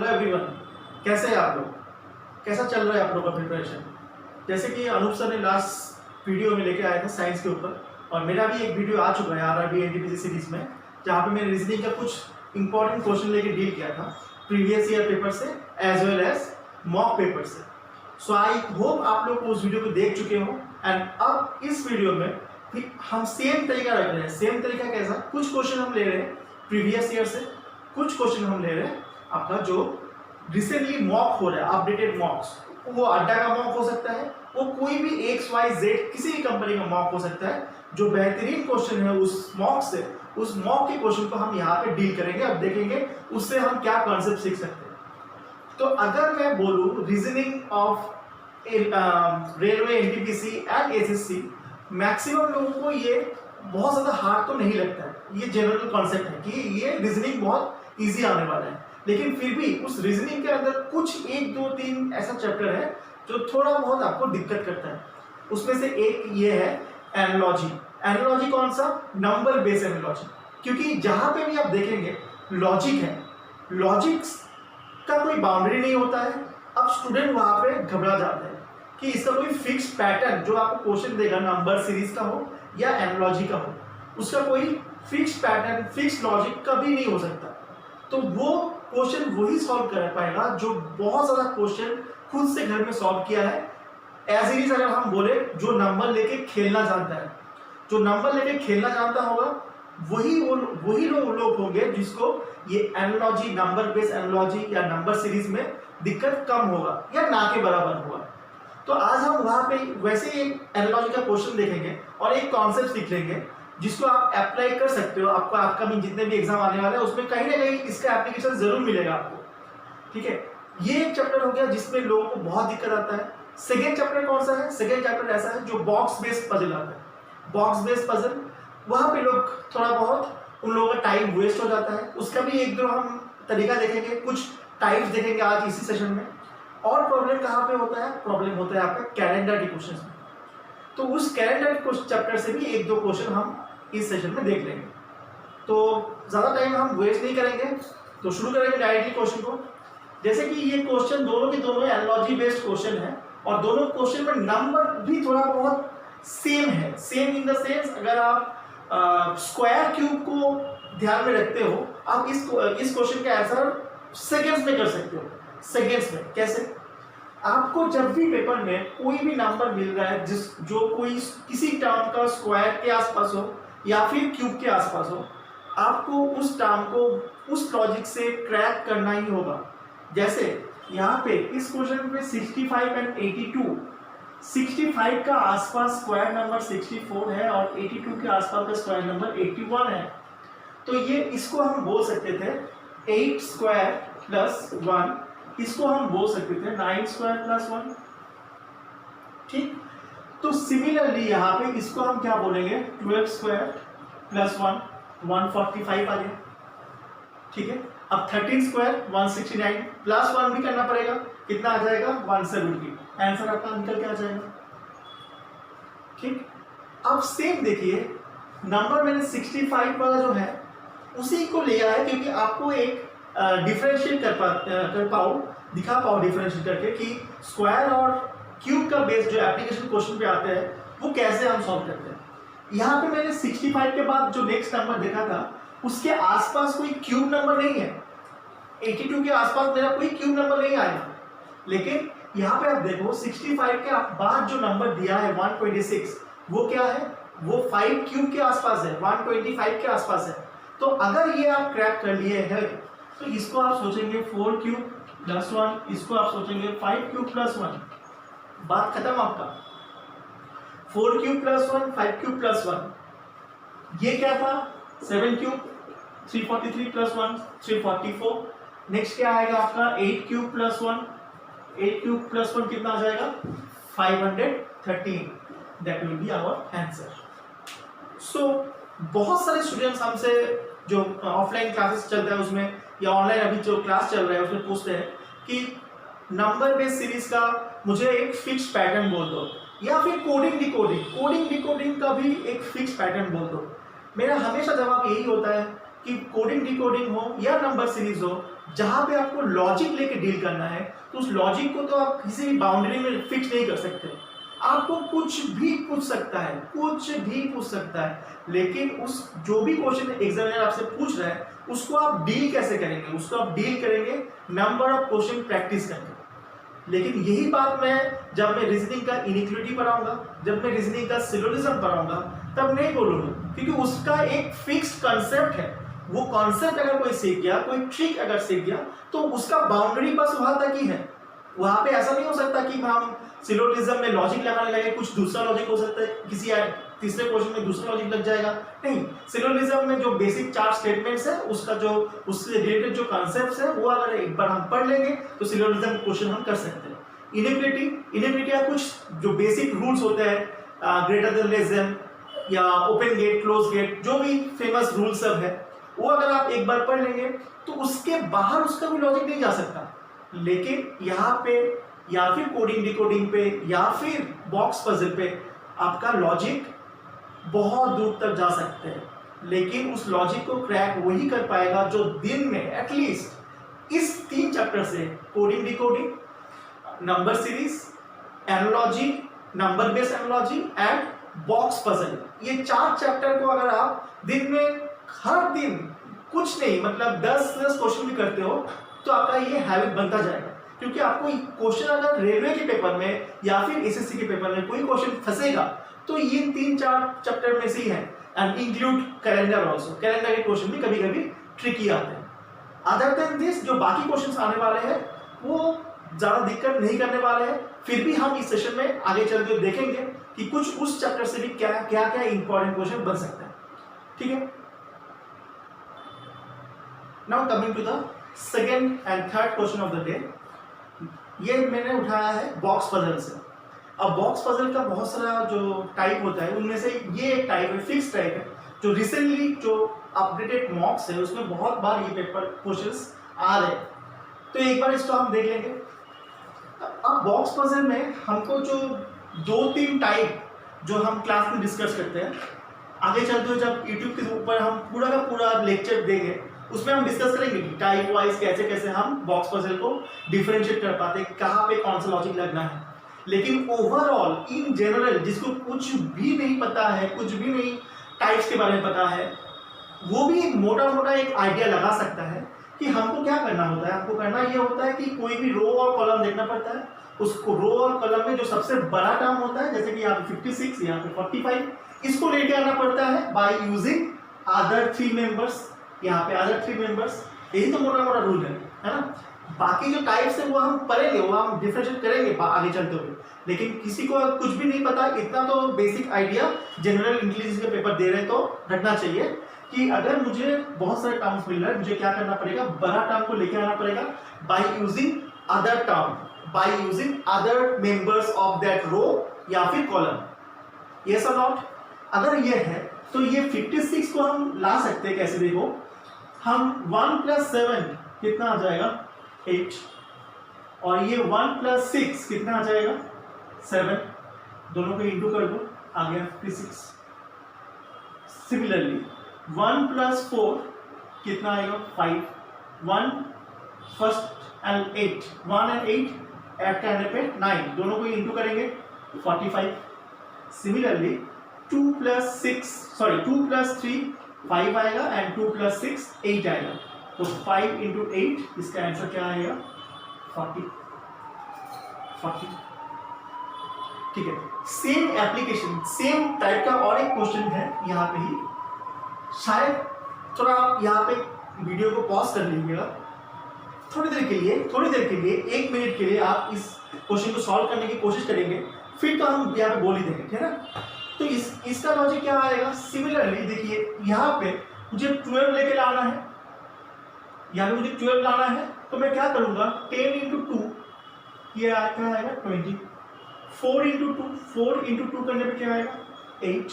Hello everyone, कैसे हैं आप लोग? कैसा चल रहा है आप लोगों का प्रिपरेशन? जैसे कि अनूप सर ने लास्ट वीडियो में लेके आया था साइंस के ऊपर, और मेरा भी एक वीडियो आ चुका है आरआरबी एनटीपीसी सीरीज में, जहाँ पे मैंने रीजनिंग का कुछ इंपॉर्टेंट क्वेश्चन लेके डील किया था प्रीवियस ईयर पेपर से as well as mock paper से। सो आई होप आप लोग उस वीडियो को देख चुके हो। एंड अब इस वीडियो में भी हम सेम तरीका रख रहे हैं। सेम तरीका कैसा? कुछ क्वेश्चन हम ले रहे हैं प्रीवियस ईयर से, कुछ क्वेश्चन हम ले रहे हैं आपका जो रिसेंटली मॉक हो रहा है, अपडेटेड मॉक्स। वो अड्डा का मॉक हो सकता है, वो कोई भी XYZ किसी भी कंपनी का मॉक हो सकता है। जो बेहतरीन क्वेश्चन है उस मॉक से, उस मॉक के क्वेश्चन को हम यहाँ पे डील करेंगे। अब देखेंगे उससे हम क्या कॉन्सेप्ट सीख सकते हैं। तो अगर मैं बोलूँ reasoning of railway, NTPC and SSC, maximum लोगों को ये बहुत ज़्यादा हार्ड तो नहीं लगता है। ये जनरल कॉन्सेप्ट है कि ये रीजनिंग बहुत इजी आने वाला है, लेकिन फिर भी उस रीजनिंग के अंदर कुछ 1 2 3 ऐसा चैप्टर है जो थोड़ा बहुत आपको दिक्कत करता है। उसमें से एक ये है एनालॉजी। एनालॉजी कौन सा? Number based analogy. क्योंकि जहाँ पे भी आप देखेंगे लॉजिक है, लॉजिक्स का कोई बाउंड्री नहीं होता है। अब स्टूडेंट वहाँ पे घबरा जाते हैं कि इसका कोई फिक्स पैटर्न जो आपको क्वेश्चन देगा, नंबर सीरीज का हो या एनालॉजी का हो, उसका कोई फिक्स पैटर्न, फिक्स लॉजिक कभी नहीं हो सकता। तो वो क्वेश्चन वही सॉल्व कर पाएगा जो बहुत ज़्यादा क्वेश्चन खुद से घर में सॉल्व किया है। एज इट इज अगर हम बोले, जो नंबर लेके खेलना जानता है, जो नंबर लेके खेलना जानता होगा, वही लोग होंगे जिसको ये एनालॉजी, नंबर बेस्ड एनालॉजी या नंबर सीरीज में दिक्कत कम होगा या ना के बराबर होगा। तो आज हम वहाँ पे वैसे ही एक एनालॉजी का क्वेश्चन देखेंगे और एक कॉन्सेप्ट सीख लेंगे जिसको आप अप्लाई कर सकते हो। आपको अपकमिंग जितने भी एग्जाम आने वाले हैं उसमें कहीं ना कहीं इसका एप्लीकेशन जरूर मिलेगा आपको। ठीक है, ये एक चैप्टर हो गया जिसमें लोगों को बहुत दिक्कत आता है। सेकेंड चैप्टर कौन सा है? सेकेंड चैप्टर ऐसा है जो बॉक्स बेस्ड पजल आता है। बॉक्स बेस्ड पजल, वहाँ पे लोग थोड़ा बहुत, उन लोगों का टाइम वेस्ट हो जाता है। उसका भी 1 2 हम तरीका देखेंगे, कुछ टाइप्स देखेंगे आज इसी सेशन में। और प्रॉब्लम कहाँ पे होता है? प्रॉब्लम होता है आपका कैलेंडर के क्वेश्चन में। तो उस कैलेंडर चैप्टर से भी 1 2 क्वेश्चन हम इस सेशन में देख लेंगे। तो ज़्यादा टाइम हम वेस्ट नहीं करेंगे, तो शुरू करेंगे डायरेक्टली क्वेश्चन को। जैसे कि ये क्वेश्चन दोनों के दोनों एनालॉजी बेस्ड क्वेश्चन है, और दोनों क्वेश्चन में नंबर भी थोड़ा बहुत सेम है। सेम इन द सेंस, अगर आप स्क्वायर क्यूब को ध्यान में रखते हो, आप इस क्वेश्चन का आंसर सेकेंड्स में कर सकते हो। सेकेंड्स में कैसे? आपको जब भी पेपर में कोई भी नंबर मिल रहा है जो कोई किसी टर्म का स्क्वायर के आसपास हो या फिर क्यूब के आसपास हो, आपको उस टर्म को उस लॉजिक से क्रैक करना ही होगा। जैसे यहाँ पे इस क्वेश्चन पे 65 एंड 82, 65 का आसपास स्क्वायर नंबर 64 है और 82 के आसपास का स्क्वायर नंबर 81 है। तो ये इसको हम बोल सकते थे 8 स्क्वायर प्लस 1, इसको हम बोल सकते थे 9 स्क्वायर प्लस 1। ठीक, तो सिमिलरली यहाँ पे इसको हम क्या बोलेंगे? 12 स्क्वायर प्लस 1, 145 आ गया। ठीक है, अब 13 स्क्वायर 169 प्लस 1 भी करना पड़ेगा, कितना आ जाएगा? 170। आंसर आपका निकल के आ जाएगा। ठीक, अब सेम देखिए, नंबर मैंने 65 वाला जो है उसी को लिया है, क्योंकि आपको एक डिफरेंशिएट दिखा पाओ डिफरेंशिएट करके कि स्क्वायर और क्यूब का बेस जो एप्लीकेशन क्वेश्चन पे आते हैं वो कैसे हम सॉल्व करते हैं। यहाँ पे मैंने 65 के बाद जो नेक्स्ट नंबर देखा था उसके आसपास कोई क्यूब नंबर नहीं है। 82 के आसपास मेरा कोई क्यूब नंबर नहीं आया, लेकिन यहाँ पे आप देखो 65 के बाद जो नंबर दिया है 126, वो क्या है? वो 5 क्यूब के आसपास है, 125 के आसपास है। तो अगर ये आप क्रैक कर लिए हैं तो इसको आप सोचेंगे 4 क्यूब प्लस 1, इसको आप सोचेंगे 5 क्यूब प्लस 1। बात खत्म आपका। 4 क्यूब प्लस 1, 5 क्यूब प्लस 1, ये क्या था? 7 क्यूब, 343 प्लस 1, 344। नेक्स्ट क्या आएगा आपका? 8 क्यूब प्लस 1, 8 क्यूब प्लस 1 कितना आ जाएगा? 513। That will be our answer. So बहुत सारे स्टूडेंट्स हमसे जो ऑफलाइन क्लासेस चलता है उसमें या ऑनलाइन अभी जो क्लास चल रहा है उसमें पूछते हैं कि नंबर बेस्ड सीरीज का मुझे एक फिक्स पैटर्न बोल दो, या फिर कोडिंग डिकोडिंग का भी एक फिक्स पैटर्न बोल दो। मेरा हमेशा जवाब यही होता है कि कोडिंग डिकोडिंग हो या नंबर सीरीज हो, जहां पे आपको लॉजिक लेके डील करना है, तो उस लॉजिक को तो आप किसी भी बाउंड्री में फिक्स नहीं कर सकते। आपको कुछ भी पूछ सकता है, कुछ भी पूछ सकता है, लेकिन उस जो भी क्वेश्चन एग्जामिनर आपसे पूछ रहा है उसको आप डील कैसे करेंगे, उसको आप डील करेंगे नंबर ऑफ क्वेश्चन प्रैक्टिस करके। लेकिन यही बात मैं जब मैं रीजनिंग का इनइक्वालिटी पढ़ाऊंगा, जब मैं रीजनिंग का सिलोजिज्म पढ़ाऊंगा, तब नहीं बोलूंगा, क्योंकि उसका एक फिक्स्ड कॉन्सेप्ट है। वो कॉन्सेप्ट अगर कोई सीख गया, कोई ट्रिक अगर सीख गया, तो उसका बाउंड्री बस वहां तक ही है। वहां पे ऐसा नहीं हो सकता कि हम सिलोजिज्म में लॉजिक लगाने लगे, कुछ दूसरा लॉजिक हो सकता है, किसी तीसरे क्वेश्चन में दूसरा लॉजिक लग जाएगा। नहीं, सिलोजिज्म में जो बेसिक 4 स्टेटमेंट्स है, उसका जो उससे रिलेटेड जो कॉन्सेप्ट्स है, वो अगर एक बार हम पढ़ लेंगे तो सिलोजिज्म क्वेश्चन हम कर सकते हैं। इनइक्वालिटी का कुछ जो बेसिक रूल्स होते हैं, ग्रेटर देन लेस देन या ओपन गेट क्लोज गेट, जो भी फेमस रूल सब है, वो अगर आप एक बार पढ़ लेंगे तो उसके बाहर उसका भी लॉजिक नहीं जा सकता। लेकिन यहाँ पे या फिर कोडिंग डिकोडिंग पे या फिर बॉक्स पजल पे आपका लॉजिक बहुत दूर तक जा सकते हैं, लेकिन उस लॉजिक को क्रैक वही कर पाएगा जो दिन में एटलीस्ट इस 3 चैप्टर से, coding decoding, number series, analogy, number based analogy and box puzzle, ये 4 चैप्टर को अगर आप दिन में हर दिन कुछ नहीं मतलब 10 क्वेश्चन भी करते हो तो आपका ये हैबिट बनता जाएगा। क्योंकि आपको क्वेश्चन अगर रेलवे के पेपर में या फिर एसएससी के पेपर में कोई क्वेश्चन फंसेगा तो ये 3-4 चैप्टर में से ही है। And include calendar also, calendar के क्वेश्चन भी कभी कभी ट्रिकी आते हैं। अदर देन दिस जो बाकी क्वेश्चन आने वाले हैं वो ज्यादा दिक्कत नहीं करने वाले हैं। फिर भी हम इस सेशन में आगे चलते देखेंगे कि कुछ उस चैप्टर से भी क्या क्या इंपॉर्टेंट क्वेश्चन बन सकता है। ठीक है, now coming to the second and third question of the day. ये मैंने उठाया है बॉक्स पजल से। अब बॉक्स पजल का बहुत सारा जो टाइप होता है, उनमें से ये एक टाइप है, फिक्स टाइप है, जो रिसेंटली जो अपडेटेड मॉक्स है उसमें बहुत बार ये पेपर क्वेश्चंस आ रहे हैं। तो एक बार इसको हम देख लेंगे। अब बॉक्स पजल में हमको जो 2-3 टाइप जो हम क्लास में डिस्कस करते हैं, आगे चलते हुए जब यूट्यूब के ऊपर हम पूरा का पूरा लेक्चर देंगे उसमें हम डिस्कस करेंगे कि टाइप वाइज कैसे कैसे हम बॉक्स पजल को डिफरेंशिएट कर पाते हैं, कहाँ पे कौन सा लॉजिक लगना है। लेकिन ओवरऑल इन जनरल जिसको कुछ भी नहीं पता है, कुछ भी नहीं टाइप्स के बारे में पता है, वो भी एक मोटा मोटा एक आइडिया लगा सकता है कि हमको क्या करना होता है। हमको करना ये होता है कि कोई भी रो और कॉलम देखना पड़ता है, उसको रो और कॉलम में जो सबसे बड़ा टर्म होता है, जैसे कि यहाँ पे 56, यहाँ पे 45, इसको लेके आना पड़ता है बाय यूजिंग अदर 3 मेंबर्स। यहाँ पे अदर 3 मेंबर्स, यही तो मोटा मोटा रूल है ना। बाकी जो टाइप्स है वो हम पढ़ेंगे, वो हम डिफरेंशिएट करेंगे आगे चलते हुए। लेकिन किसी को कुछ भी नहीं पता, इतना तो बेसिक आइडिया जनरल इंटेलिजेंस के पेपर दे रहे हैं तो रखना चाहिए कि अगर मुझे बहुत सारे टर्म्स मिल रहे हैं, मुझे क्या करना पड़ेगा, बड़ा टर्म को लेके आना पड़ेगा by using other term, by using other members of that row या फिर कॉलम। यस और नॉट? अगर ये है तो ये 56 को हम ला सकते हैं कैसे, देखो हम 1 + 7 कितना आ जाएगा 8, और ये 1 + 6 कितना आ जाएगा 7, दोनों को इंटू कर दो, आ गया 56। सिमिलरली 1 + 4 कितना आएगा 5, 1 फर्स्ट एंड 8, 1 और 8 ऐड करने पे 9, दोनों को इंटू करेंगे 45। सिमिलरली 2 + 3 5 आएगा एंड 2 + 6 8 आएगा, तो 5 × 8 इसका आंसर क्या आएगा 40। ठीक है, सेम एप्लीकेशन, सेम टाइप का और एक क्वेश्चन है यहाँ पे ही। शायद थोड़ा आप यहाँ पे वीडियो को पॉज कर लीजिएगा थोड़ी देर के लिए, 1 मिनट के लिए आप इस क्वेश्चन को सॉल्व करने की कोशिश करेंगे, फिर तो हम यहाँ पे बोल ही देंगे, ठीक है ना। तो इसका लॉजिक क्या आएगा, सिमिलरली देखिए यहाँ पे मुझे 12 लेके लाना है, यहाँ पे मुझे 12 लाना है, तो मैं क्या करूंगा 10 × 2, ये क्या आएगा 20, 4 × 2, 4 × 2 करने पे क्या आएगा 8,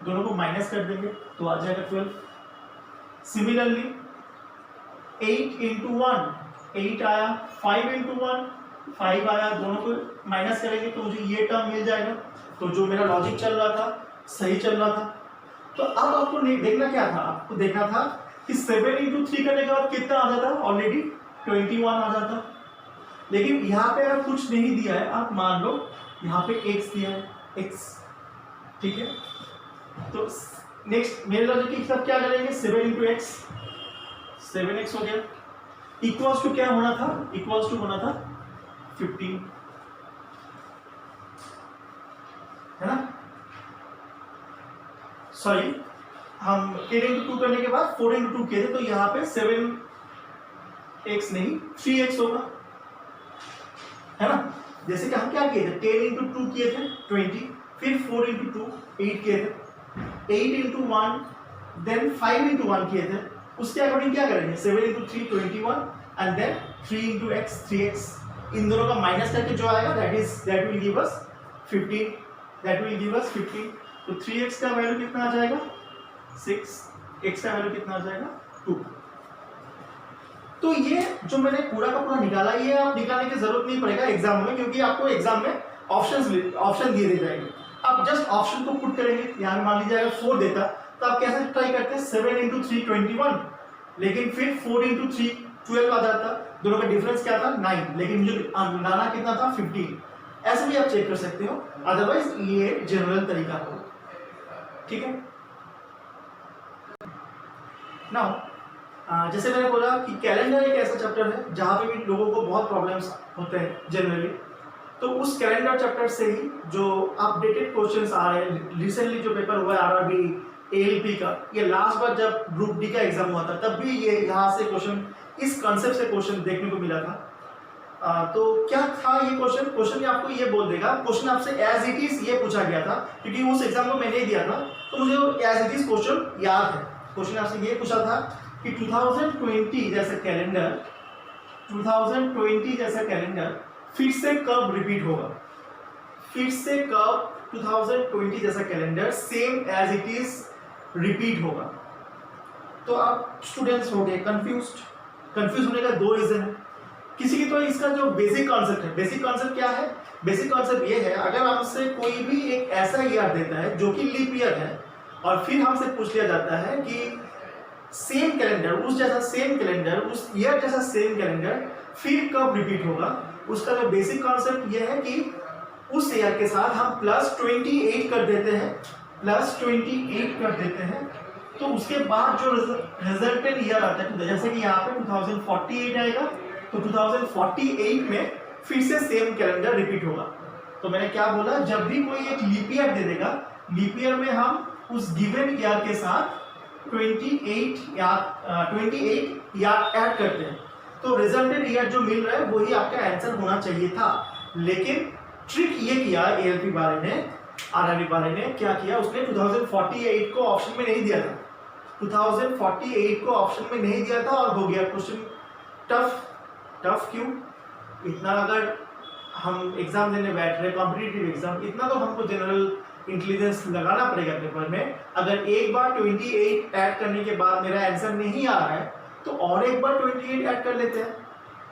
दोनों को माइनस कर देंगे तो आ जाएगा 12। सिमिलरली 8 × 1 8 आया, 5 × 1 5 आया, दोनों को माइनस करेंगे तो मुझे ये टर्म मिल जाएगा। तो जो मेरा लॉजिक चल रहा था सही चल रहा था। तो अब आपको देखना क्या था, आपको देखना था कि 7 इंटू 3 करने के बाद कितना आ जाता, ऑलरेडी 21 आ जाता। लेकिन यहाँ पे अगर कुछ नहीं दिया है, आप मान लो यहाँ पे x दिया है, x, ठीक है। तो नेक्स्ट मेरे लॉजिक की तरफ क्या करेंगे, 7 इंटू एक्स, 7x हो गया, इक्वल्स टू क्या होना था, इक्वल्स टू होना था 15, है ना। सॉरी, हम 10 इंटू 2 करने के बाद 4 इंटू 2 किए थे, तो यहाँ पे 7x नहीं 3x होगा, है ना। जैसे कि हम क्या किए थे, 10 इंटू 2 किए थे 20, फिर 4 इंटू 2 8 किए थे, 8 इंटू 1 देन 5 इंटू 1 किए थे। उसके अकॉर्डिंग क्या करेंगे, 7 into 3 21 and then 3 into x 3x, इन दोनों का माइनस करके जो आएगा that will give us 15, that will give us 15। तो 3x का वैल्यू कितना आ जाएगा 6, x का वैल्यू कितना आ जाएगा 2। तो ये जो मैंने पूरा का पूरा निकाला, ये आप निकालने की जरूरत नहीं पड़ेगा एग्जाम में, क्योंकि आपको एग्जाम में ऑप्शन दिए जाएंगे। आप जस्ट ऑप्शन को पुट करेंगे। यहाँ मान लीजिए अगर 4 देता तो आप कैसे ट्राई करते हैं, 7 इंटू 3 21, लेकिन फिर 4 इंटू 3 12 आ जाता, दोनों का डिफरेंस क्या था 9, लेकिन मुझे लाना कितना था 15। ऐसे भी आप चेक कर सकते हो, अदरवाइज ये जनरल तरीका हो, ठीक है। नाउ जैसे मैंने बोला कि कैलेंडर एक ऐसा चैप्टर है जहाँ पे भी लोगों को बहुत प्रॉब्लम्स होते हैं जनरली, तो उस कैलेंडर चैप्टर से ही जो अपडेटेड क्वेश्चंस आ रहे हैं, रिसेंटली जो पेपर हुआ है आरआरबी एएलपी का, ये लास्ट बार जब ग्रुप डी का एग्जाम हुआ था तब भी ये यहाँ से क्वेश्चन, इस कॉन्सेप्ट से क्वेश्चन देखने को मिला था। तो क्या था ये क्वेश्चन आपको ये बोल देगा, क्वेश्चन आपसे एज इट इज ये पूछा गया था, क्योंकि उस एग्जाम को मैंने दिया था तो मुझे एज इट इज क्वेश्चन याद है। क्वेश्चन आपसे ये पूछा था कि 2020 जैसा कैलेंडर फिर से कब रिपीट होगा, फिर से कब 2020 जैसा calendar same as it is repeat होगा। तो आप स्टूडेंट्स हो गए कंफ्यूज होने का 2 रीजन है। किसी की तो इसका जो बेसिक कॉन्सेप्ट है, बेसिक कॉन्सेप्ट क्या है, बेसिक कॉन्सेप्ट ये है, अगर हमसे कोई भी एक ऐसा ईयर देता है जो कि लीप ईयर है और फिर हमसे पूछ लिया जाता है कि सेम कैलेंडर, उस जैसा सेम कैलेंडर, उस ईयर जैसा सेम कैलेंडर फिर कब रिपीट होगा, उसका जो बेसिक कॉन्सेप्ट ये है कि उस ईयर के साथ हम +28 कर देते हैं, +28 कर देते हैं, तो उसके बाद जो रिजल्टेंट ईयर आता है, जैसे कि यहाँ पे 2048 आएगा, तो 2048 में फिर से सेम कैलेंडर रिपीट होगा। तो मैंने क्या बोला, जब भी कोई एक लीप ईयर दे देगा, लीप ईयर में हम उस गिवन ईयर के साथ 28 याद ऐड करते हैं, तो रिजल्टेंट ईयर जो मिल रहा है वही आपका आंसर होना चाहिए था। लेकिन ट्रिक ये किया एएलपी वाले ने, आरआरबी वाले ने क्या किया, उसने 2048 को ऑप्शन में नहीं दिया था, 2048 को ऑप्शन में नहीं दिया था और हो गया क्वेश्चन टफ क्यों, इतना अगर हम एग्जाम देने बैठ रहे कॉम्पिटिटिव एग्जाम, इतना तो हमको जनरल इंटेलिजेंस लगाना पड़ेगा पेपर में। अगर एक बार 28 ऐड करने के बाद मेरा आंसर नहीं आ रहा है तो और एक बार 28 ऐड कर लेते हैं,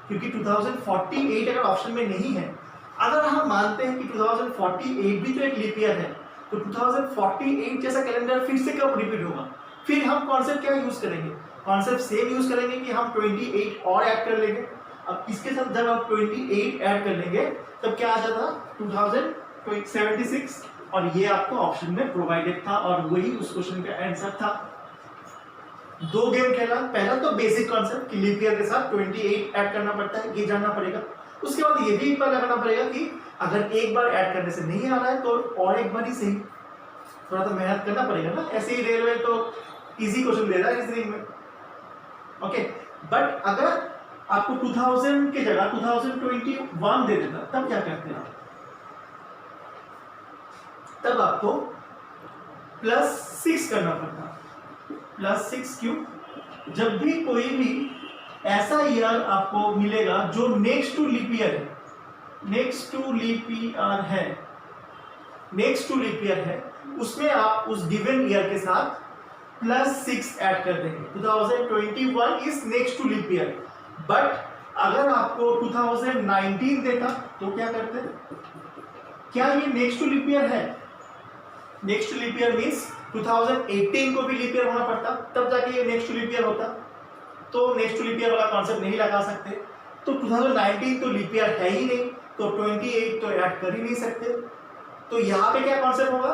क्योंकि 2048 अगर ऑप्शन में नहीं है, अगर हम मानते हैं कि 2048 भी तो एक लीप ईयर है, तो 2048 जैसा कैलेंडर फिर से कब रिपीट होगा, फिर हम कॉन्सेप्ट क्या यूज करेंगे, कॉन्सेप्ट सेम यूज करेंगे कि हम 28 और ऐड कर लेंगे। अब इसके साथ जब आप 28 ऐड कर लेंगे तब क्या आ जाता 2076, और ये आपको ऑप्शन में प्रोवाइडेड था और वही उस क्वेश्चन का आंसर था। 2 गेम खेला, पहला तो बेसिक कॉन्सेप्ट कि लीप ईयर के साथ 28 ऐड करना पड़ता है, ये जानना पड़ेगा। उसके बाद ये भी पता लगाना पड़ेगा कि अगर एक बार ऐड करने से नहीं आ रहा है तो और एक बार ही सही, थोड़ा तो मेहनत करना पड़ेगा ना। ऐसे ही रेलवे तो इजी क्वेश्चन दे रहा है रीजनिंग में, ओके। बट अगर आपको 2000 की जगह 2021 दे देता, तब क्या करते हैं, तब आपको +6 करना पड़ता। +6 क्यों, जब भी कोई भी ऐसा ईयर आपको मिलेगा जो नेक्स्ट टू लीप ईयर है, नेक्स्ट टू लीप ईयर है, उसमें आप उस गिवन ईयर के साथ +6 ऐड कर देंगे। 2021 is next to leap year, but अगर आपको 2019 देता तो क्या करते, क्या ये नेक्स्ट टू लीप ईयर है, next to leap year means 2018 को भी लीप ईयर होना पड़ता, तब जाके ये नेक्स्ट लीप ईयर होता। तो नेक्स्ट लीप ईयर वाला कॉन्सेप्ट नहीं लगा सकते। तो 2019 तो लीप ईयर है ही नहीं, तो 28 तो ऐड कर ही नहीं सकते। तो यहाँ पे क्या कॉन्सेप्ट होगा,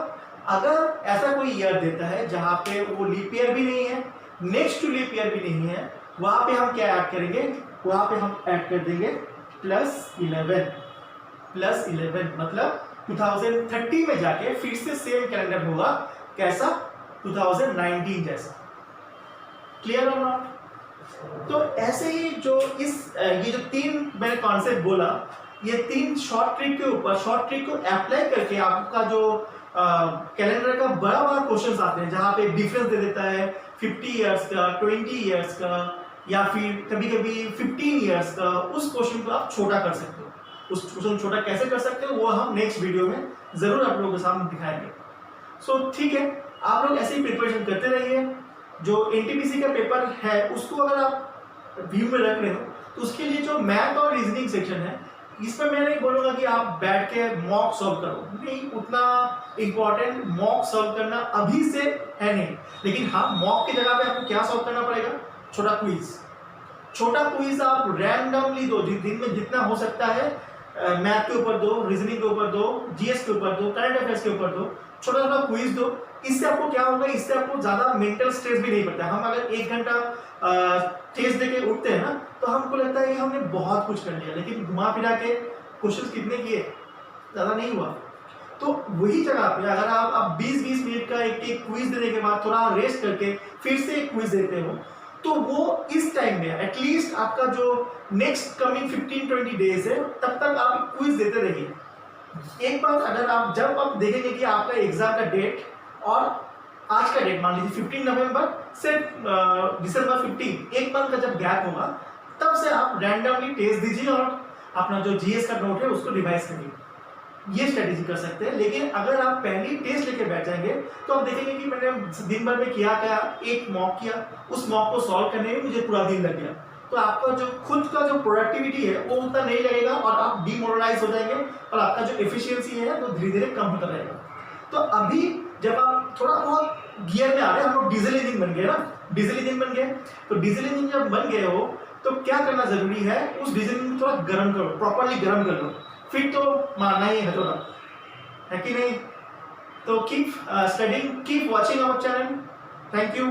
अगर ऐसा कोई ईयर देता है जहाँ पे वो लीप ईयर भी नहीं है, नेक्स्ट लीप ईयर भी नहीं है, वहां पे हम क्या ऐड करेंगे, वहां पे हम ऐड कर देंगे +11। मतलब 2030 में जाके फिर से सेम कैलेंडर होगा, कैसा, 2019 जैसा। क्लियर हो ना? तो ऐसे ही जो ये जो 3 मैंने कॉन्सेप्ट बोला, ये 3 शॉर्ट ट्रिक के ऊपर, शॉर्ट ट्रिक को अप्लाई करके आपका जो कैलेंडर का बड़ा क्वेश्चंस आते हैं जहाँ पे डिफरेंस दे देता है 50 इयर्स का, 20 इयर्स का, या फिर कभी कभी 15 इयर्स का, उस क्वेश्चन को आप छोटा कर सकते हो। उस क्वेश्चन छोटा कैसे कर सकते हो वो हम नेक्स्ट वीडियो में जरूर आप लोगों के सामने दिखाएंगे। सो ठीक है, आप लोग ऐसे ही प्रिपरेशन करते रहिए। जो एनटीपीसी का पेपर है उसको अगर आप व्यू में रख रहे हो तो उसके लिए जो मैथ और रीजनिंग सेक्शन है, इसमें मैं नहीं बोलूंगा कि आप बैठ के मॉक सॉल्व करो, नहीं, उतना इंपॉर्टेंट मॉक सॉल्व करना अभी से है नहीं। लेकिन हाँ, मॉक की जगह पे आपको क्या सॉल्व करना पड़ेगा, छोटा क्विज आप रैंडमली दो, दिन में जितना हो सकता है। मैथ के ऊपर दो, रीजनिंग के ऊपर दो, जीएस के ऊपर दो, करंट अफेयर्स के ऊपर दो, छोटा क्विज दो। इससे आपको क्या होगा, इससे आपको ज्यादा मेंटल स्ट्रेस भी नहीं पड़ता। हम अगर 1 घंटा टेस्ट देके उठते हैं ना, तो हमको लगता है कि हमने बहुत कुछ कर लिया, लेकिन घुमा फिरा के क्वेश्चंस कितने किए, ज्यादा नहीं हुआ। तो वही जगह पे अगर आप 20-20 मिनट का एक क्विज देने के बाद थोड़ा रेस्ट करके फिर से एक क्विज देते हो, तो वो इस टाइम में एटलीस्ट आपका जो नेक्स्ट कमिंग 15-20 डेज है, तब तक आप क्विज देते रहिए। एक बार अगर आप जब आप देखेंगे कि आपका एग्जाम का डेट और आज का डेट मान लीजिए 15 नवंबर से दिसंबर 15, एक मंथ का जब गैप होगा, तब से आप रैंडमली टेस्ट दीजिए और अपना जो जीएस का नोट है उसको रिवाइज करिए। ये स्ट्रेटेजी कर सकते हैं। लेकिन अगर आप पहली टेस्ट लेके बैठ जाएंगे तो आप देखेंगे कि मैंने दिन भर में किया क्या, एक मॉक किया, उस मॉक को सॉल्व करने में मुझे पूरा दिन लग गया। तो आपका जो खुद का जो प्रोडक्टिविटी है वो उतना नहीं लगेगा और आप डिमोरलाइज हो जाएंगे और आपका जो एफिशिएंसी है वो धीरे धीरे कम होता रहेगा। तो अभी जब आप थोड़ा बहुत गियर में आ रहे हैं, हम लोग डीजल इंजन बन गए ना, डीजल इंजन बन गए, तो डीजल इंजन जब बन गए हो तो क्या करना जरूरी है, उस डीजल इंजन को थोड़ा गर्म करो, प्रॉपरली गर्म कर लो, फिर तो मारना ही है थोड़ा, है कि नहीं? तो keep studying, keep watching our channel. Thank you.